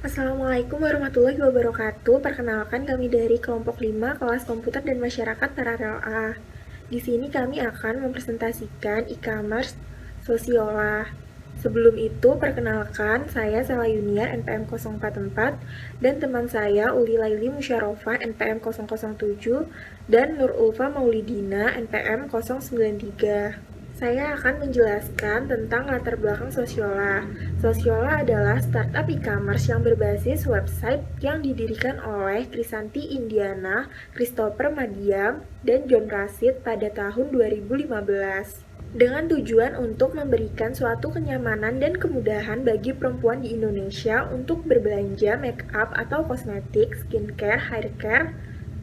Assalamualaikum warahmatullahi wabarakatuh. Perkenalkan kami dari kelompok 5 kelas komputer dan masyarakat paralel A. Di sini kami akan mempresentasikan e-commerce Sosiola. Sebelum itu, perkenalkan saya Sela Yuniar NPM 044 dan teman saya Uli Laili Musyarofa NPM 007 dan Nur Ulfa Maulidina NPM 093. Saya akan menjelaskan tentang latar belakang Sosiola. Sosiola adalah startup e-commerce yang berbasis website yang didirikan oleh Krisanti Indiana, Christopher Madiam, dan John Rashid pada tahun 2015. Dengan tujuan untuk memberikan suatu kenyamanan dan kemudahan bagi perempuan di Indonesia untuk berbelanja make up atau kosmetik, skincare, hair care,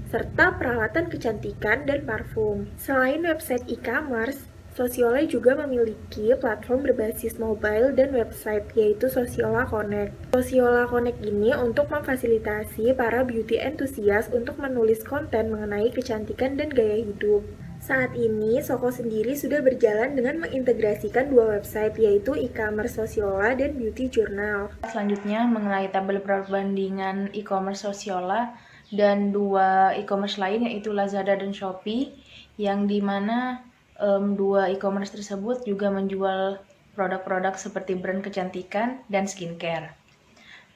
serta peralatan kecantikan dan parfum. Selain website e-commerce, Sosiola juga memiliki platform berbasis mobile dan website, yaitu Sosiola Connect. Sosiola Connect ini untuk memfasilitasi para beauty enthusiast untuk menulis konten mengenai kecantikan dan gaya hidup. Saat ini, Soko sendiri sudah berjalan dengan mengintegrasikan dua website, yaitu e-commerce Sosiola dan beauty journal. Selanjutnya mengenai tabel perbandingan e-commerce Sosiola dan dua e-commerce lain, yaitu Lazada dan Shopee, yang dimana dua e-commerce tersebut juga menjual produk-produk seperti brand kecantikan dan skincare.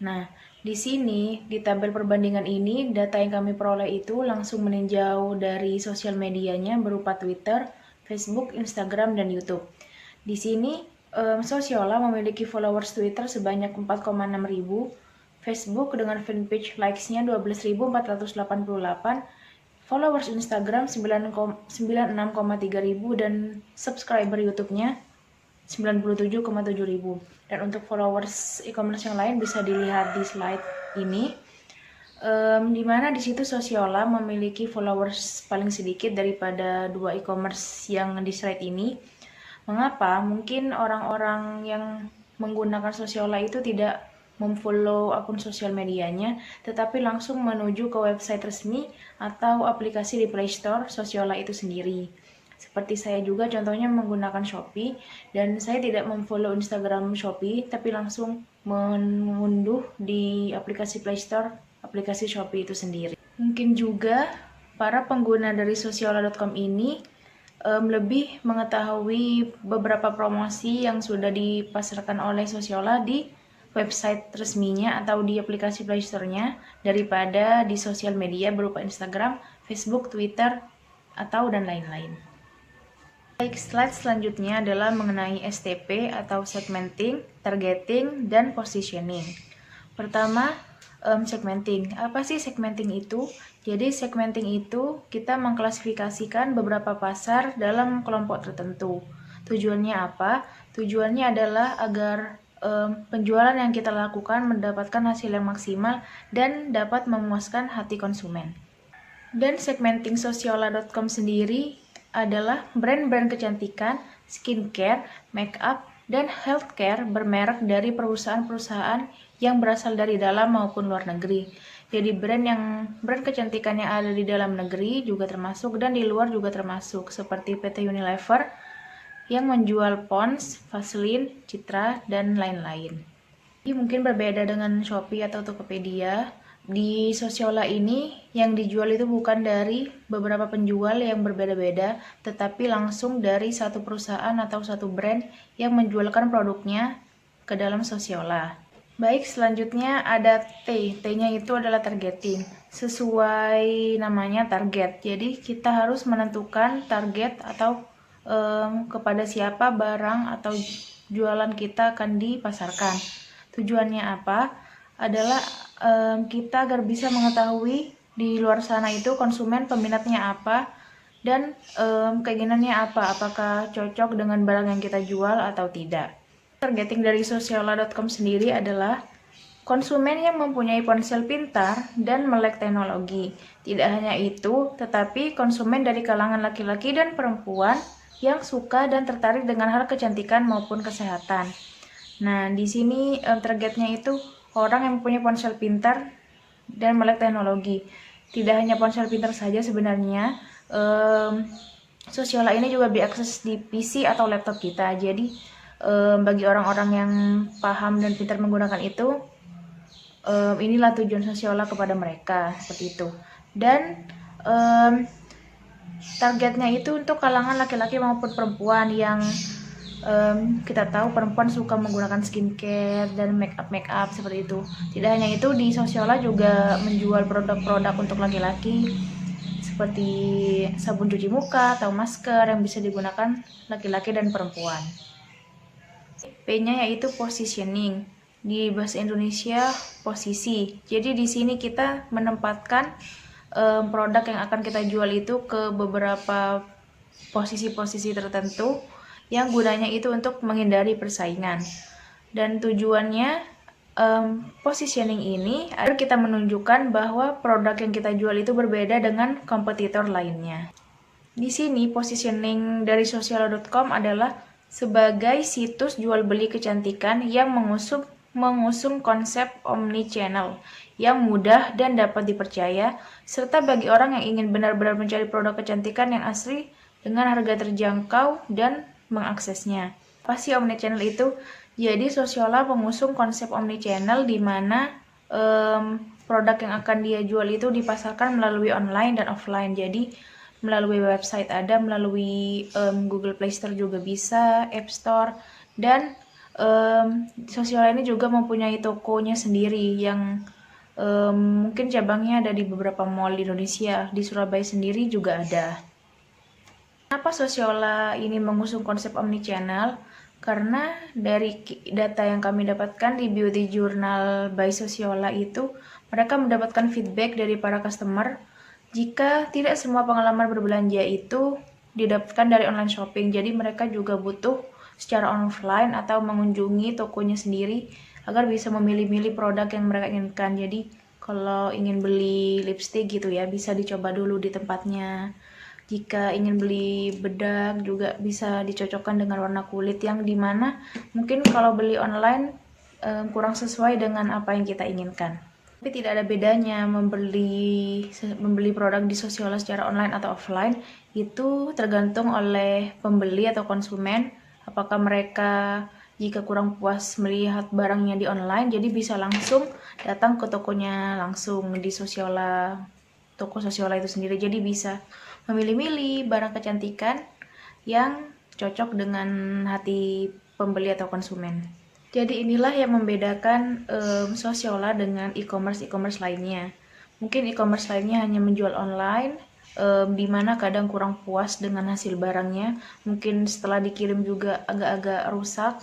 Nah, di sini di tabel perbandingan ini data yang kami peroleh itu langsung meninjau dari sosial medianya berupa Twitter, Facebook, Instagram, dan YouTube. Di sini Sosiola memiliki followers Twitter sebanyak 4,6 ribu, Facebook dengan fanpage likes-nya 12.488, followers Instagram 96,3 ribu, dan subscriber YouTube-nya 97,7 ribu. Dan untuk followers e-commerce yang lain bisa dilihat di slide ini, di mana di situ Sosiola memiliki followers paling sedikit daripada dua e-commerce yang di slide ini. Mengapa? Mungkin orang-orang yang menggunakan Sosiola itu tidak memfollow akun sosial medianya, tetapi langsung menuju ke website resmi atau aplikasi di Play Store Sosiola itu sendiri. Seperti saya juga contohnya menggunakan Shopee, dan saya tidak memfollow Instagram Shopee, tapi langsung mengunduh di aplikasi Play Store aplikasi Shopee itu sendiri. Mungkin juga para pengguna dari Sosiola.com ini lebih mengetahui beberapa promosi yang sudah dipasarkan oleh Sosiola di website resminya atau di aplikasi Play Store-nya daripada di sosial media berupa Instagram, Facebook, Twitter, atau dan lain-lain. Baik, slide selanjutnya adalah mengenai STP atau segmenting, targeting, dan positioning. Pertama, segmenting. Apa sih segmenting itu? Jadi segmenting itu kita mengklasifikasikan beberapa pasar dalam kelompok tertentu. Tujuannya apa? Tujuannya adalah agar penjualan yang kita lakukan mendapatkan hasil yang maksimal dan dapat memuaskan hati konsumen. Dan segmenting Sosiola.com sendiri adalah brand-brand kecantikan, skincare, make up, dan healthcare bermerek dari perusahaan-perusahaan yang berasal dari dalam maupun luar negeri. Jadi brand kecantikan yang ada di dalam negeri juga termasuk dan di luar juga termasuk, seperti PT Unilever yang menjual Pond's, Vaseline, Citra, dan lain-lain. Ini mungkin berbeda dengan Shopee atau Tokopedia. Di Sosiola ini yang dijual itu bukan dari beberapa penjual yang berbeda-beda, tetapi langsung dari satu perusahaan atau satu brand yang menjualkan produknya ke dalam Sosiola. Baik, selanjutnya ada T. T-nya itu adalah targeting. Sesuai namanya target. Jadi kita harus menentukan target atau kepada siapa barang atau jualan kita akan dipasarkan. Tujuannya apa? Adalah kita agar bisa mengetahui di luar sana itu konsumen peminatnya apa dan keinginannya apa, apakah cocok dengan barang yang kita jual atau tidak. Targeting dari Sosiola.com sendiri adalah konsumen yang mempunyai ponsel pintar dan melek teknologi. Tidak hanya itu, tetapi konsumen dari kalangan laki-laki dan perempuan yang suka dan tertarik dengan hal kecantikan maupun kesehatan. Nah, di sini targetnya itu orang yang mempunyai ponsel pintar dan melek teknologi. Tidak hanya ponsel pintar saja sebenarnya, Sosiola ini juga diakses di PC atau laptop kita. Jadi bagi orang-orang yang paham dan pintar menggunakan itu, inilah tujuan Sosiola kepada mereka, seperti itu. Dan em, targetnya itu untuk kalangan laki-laki maupun perempuan yang kita tahu perempuan suka menggunakan skincare dan make up seperti itu. Tidak hanya itu, di Sosiola juga menjual produk-produk untuk laki-laki seperti sabun cuci muka atau masker yang bisa digunakan laki-laki dan perempuan. P-nya yaitu positioning. Di bahasa Indonesia posisi. Jadi di sini kita menempatkan produk yang akan kita jual itu ke beberapa posisi-posisi tertentu yang gunanya itu untuk menghindari persaingan. Dan tujuannya positioning ini agar kita menunjukkan bahwa produk yang kita jual itu berbeda dengan kompetitor lainnya. Di sini positioning dari Sociala.com adalah sebagai situs jual beli kecantikan yang mengusung konsep omni-channel yang mudah dan dapat dipercaya, serta bagi orang yang ingin benar-benar mencari produk kecantikan yang asli dengan harga terjangkau dan mengaksesnya. Apa sih omni-channel itu? Jadi Sociala mengusung konsep omni-channel di mana produk yang akan dia jual itu dipasarkan melalui online dan offline. Jadi melalui website ada, melalui Google Play Store juga bisa, App Store, dan Sociala ini juga mempunyai tokonya sendiri yang mungkin cabangnya ada di beberapa mall di Indonesia. Di Surabaya sendiri juga ada. Kenapa Sociala ini mengusung konsep omnichannel? Karena dari data yang kami dapatkan di Beauty Journal by Sociala itu, mereka mendapatkan feedback dari para customer jika tidak semua pengalaman berbelanja itu didapatkan dari online shopping. Jadi mereka juga butuh secara offline atau mengunjungi tokonya sendiri agar bisa memilih-milih produk yang mereka inginkan. Jadi kalau ingin beli lipstick gitu ya, bisa dicoba dulu di tempatnya. Jika ingin beli bedak juga bisa dicocokkan dengan warna kulit yang dimana mungkin kalau beli online kurang sesuai dengan apa yang kita inginkan. Tapi tidak ada bedanya membeli produk di Sociala secara online atau offline, itu tergantung oleh pembeli atau konsumen apakah mereka jika kurang puas melihat barangnya di online jadi bisa langsung datang ke tokonya langsung di Sociala, toko Sociala itu sendiri. Jadi bisa memilih-milih barang kecantikan yang cocok dengan hati pembeli atau konsumen. Jadi inilah yang membedakan Sociala dengan e-commerce lainnya. Mungkin e-commerce lainnya hanya menjual online, di mana kadang kurang puas dengan hasil barangnya. Mungkin setelah dikirim juga agak-agak rusak.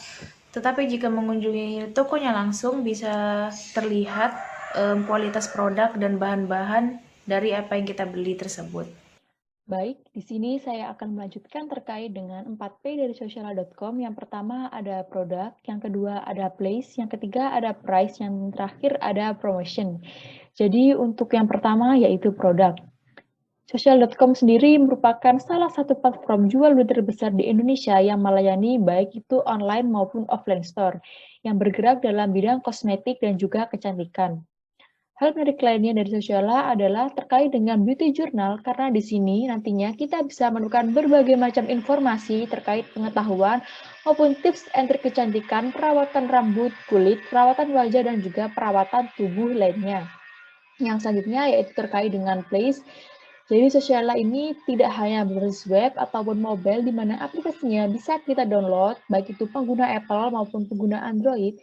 Tetapi jika mengunjungi tokonya langsung bisa terlihat kualitas produk dan bahan-bahan dari apa yang kita beli tersebut. Baik, di sini saya akan melanjutkan terkait dengan 4P dari Sociala.com. Yang pertama ada produk, yang kedua ada place, yang ketiga ada price, yang terakhir ada promotion. Jadi untuk yang pertama yaitu produk. Social.com sendiri merupakan salah satu platform jual beli terbesar di Indonesia yang melayani baik itu online maupun offline store yang bergerak dalam bidang kosmetik dan juga kecantikan. Hal menarik lainnya dari Sociala adalah terkait dengan beauty journal karena di sini nantinya kita bisa menemukan berbagai macam informasi terkait pengetahuan maupun tips and trik kecantikan, perawatan rambut, kulit, perawatan wajah dan juga perawatan tubuh lainnya. Yang selanjutnya yaitu terkait dengan place. Jadi Sociala ini tidak hanya berbasis web ataupun mobile di mana aplikasinya bisa kita download baik itu pengguna Apple maupun pengguna Android.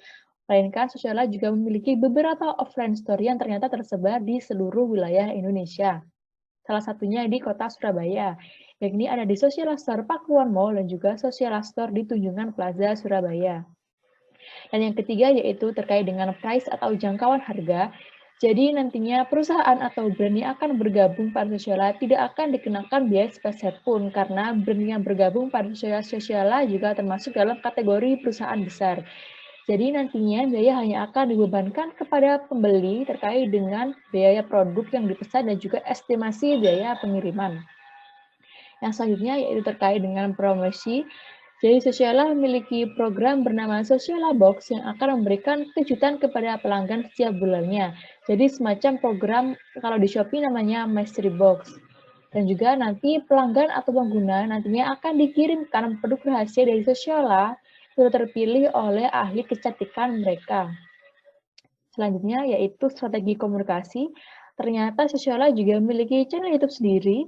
Melainkan Sociala juga memiliki beberapa offline store yang ternyata tersebar di seluruh wilayah Indonesia. Salah satunya di kota Surabaya, yakni ada di Sociala Store Pakuan Mall dan juga Sociala Store di Tunjungan Plaza Surabaya. Dan yang ketiga yaitu terkait dengan price atau jangkauan harga. Jadi nantinya perusahaan atau brand yang akan bergabung pada Sociala tidak akan dikenakan biaya sepeser pun karena brand yang bergabung pada Sociala juga termasuk dalam kategori perusahaan besar. Jadi nantinya biaya hanya akan dibebankan kepada pembeli terkait dengan biaya produk yang dipesan dan juga estimasi biaya pengiriman. Yang selanjutnya yaitu terkait dengan promosi. Jadi Sociala memiliki program bernama Sociala Box yang akan memberikan kejutan kepada pelanggan setiap bulannya. Jadi semacam program kalau di Shopee namanya Mystery Box. Dan juga nanti pelanggan atau pengguna nantinya akan dikirimkan produk rahasia dari Sociala sudah terpilih oleh ahli kecantikan mereka. Selanjutnya yaitu strategi komunikasi. Ternyata Sosiola juga memiliki channel YouTube sendiri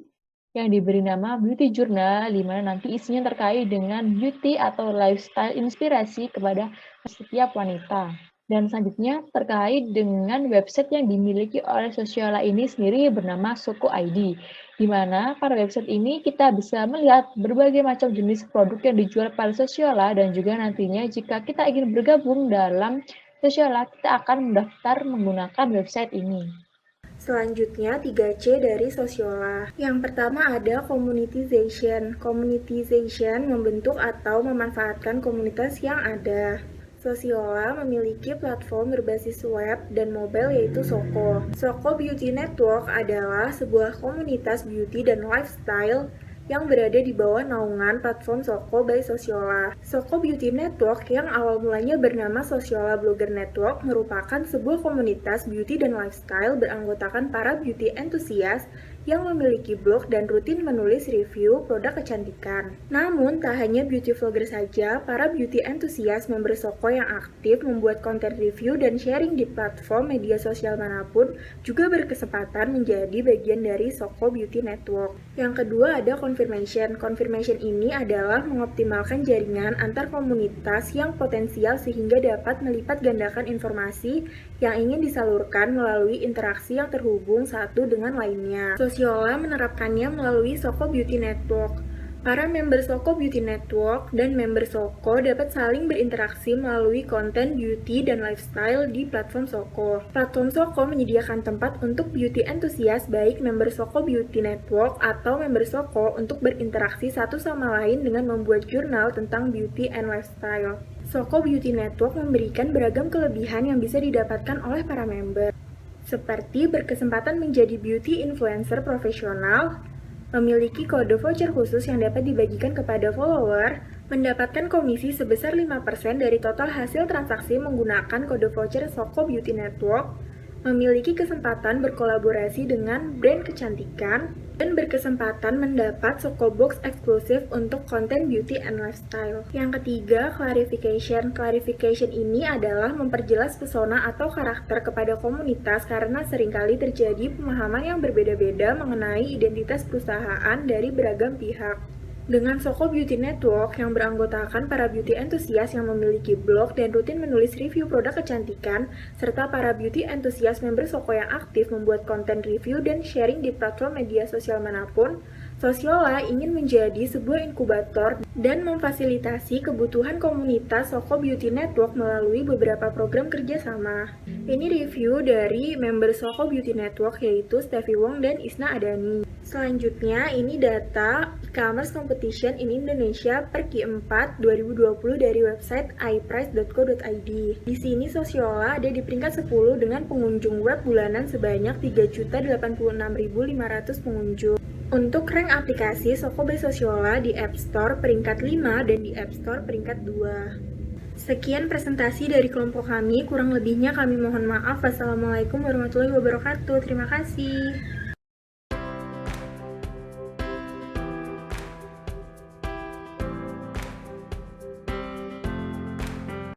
yang diberi nama Beauty Journal, di mana nanti isinya terkait dengan beauty atau lifestyle inspirasi kepada setiap wanita. Dan selanjutnya terkait dengan website yang dimiliki oleh Sosiola ini sendiri bernama Soko ID, di mana pada website ini kita bisa melihat berbagai macam jenis produk yang dijual pada Sosiola, dan juga nantinya jika kita ingin bergabung dalam Sosiola, kita akan mendaftar menggunakan website ini. Selanjutnya 3C dari Sosiola. Yang pertama ada communitization. Communitization membentuk atau memanfaatkan komunitas yang ada. Sosiola memiliki platform berbasis web dan mobile yaitu Soko. Soko Beauty Network adalah sebuah komunitas beauty dan lifestyle yang berada di bawah naungan platform Soko by Sosiola. Soko Beauty Network yang awal mulanya bernama Sosiola Blogger Network merupakan sebuah komunitas beauty dan lifestyle beranggotakan para beauty enthusiast yang memiliki blog dan rutin menulis review produk kecantikan. Namun, tak hanya beauty vlogger saja, para beauty enthusiast member Soko yang aktif membuat konten review dan sharing di platform media sosial manapun juga berkesempatan menjadi bagian dari Soko Beauty Network. Yang kedua ada confirmation. Confirmation ini adalah mengoptimalkan jaringan antar komunitas yang potensial sehingga dapat melipat gandakan informasi yang ingin disalurkan melalui interaksi yang terhubung satu dengan lainnya. Sosiola menerapkannya melalui Soko Beauty Network. Para member Soko Beauty Network dan member Soko dapat saling berinteraksi melalui konten beauty dan lifestyle di platform Soko. Platform Soko menyediakan tempat untuk beauty enthusiast baik member Soko Beauty Network atau member Soko untuk berinteraksi satu sama lain dengan membuat jurnal tentang beauty and lifestyle. Soko Beauty Network memberikan beragam kelebihan yang bisa didapatkan oleh para member, seperti berkesempatan menjadi beauty influencer profesional, memiliki kode voucher khusus yang dapat dibagikan kepada follower, mendapatkan komisi sebesar 5% dari total hasil transaksi menggunakan kode voucher Soko Beauty Network, memiliki kesempatan berkolaborasi dengan brand kecantikan, dan berkesempatan mendapat Soko Box eksklusif untuk konten beauty and lifestyle. Yang ketiga, clarification. Clarification ini adalah memperjelas pesona atau karakter kepada komunitas karena seringkali terjadi pemahaman yang berbeda-beda mengenai identitas perusahaan dari beragam pihak. Dengan Soko Beauty Network yang beranggotakan para beauty enthusiast yang memiliki blog dan rutin menulis review produk kecantikan, serta para beauty enthusiast member Soko yang aktif membuat konten review dan sharing di platform media sosial manapun, Sosiola ingin menjadi sebuah inkubator dan memfasilitasi kebutuhan komunitas Soko Beauty Network melalui beberapa program kerjasama. Ini review dari member Soko Beauty Network yaitu Steffi Wong dan Isna Adani. Selanjutnya, ini data e-commerce competition in Indonesia per Q4 2020 dari website iprice.co.id. Di sini Sosiola ada di peringkat 10 dengan pengunjung web bulanan sebanyak 3.086.500 pengunjung. Untuk rank aplikasi, Soko by Sosiola di App Store peringkat 5 dan di App Store peringkat 2. Sekian presentasi dari kelompok kami, kurang lebihnya kami mohon maaf. Wassalamualaikum warahmatullahi wabarakatuh. Terima kasih.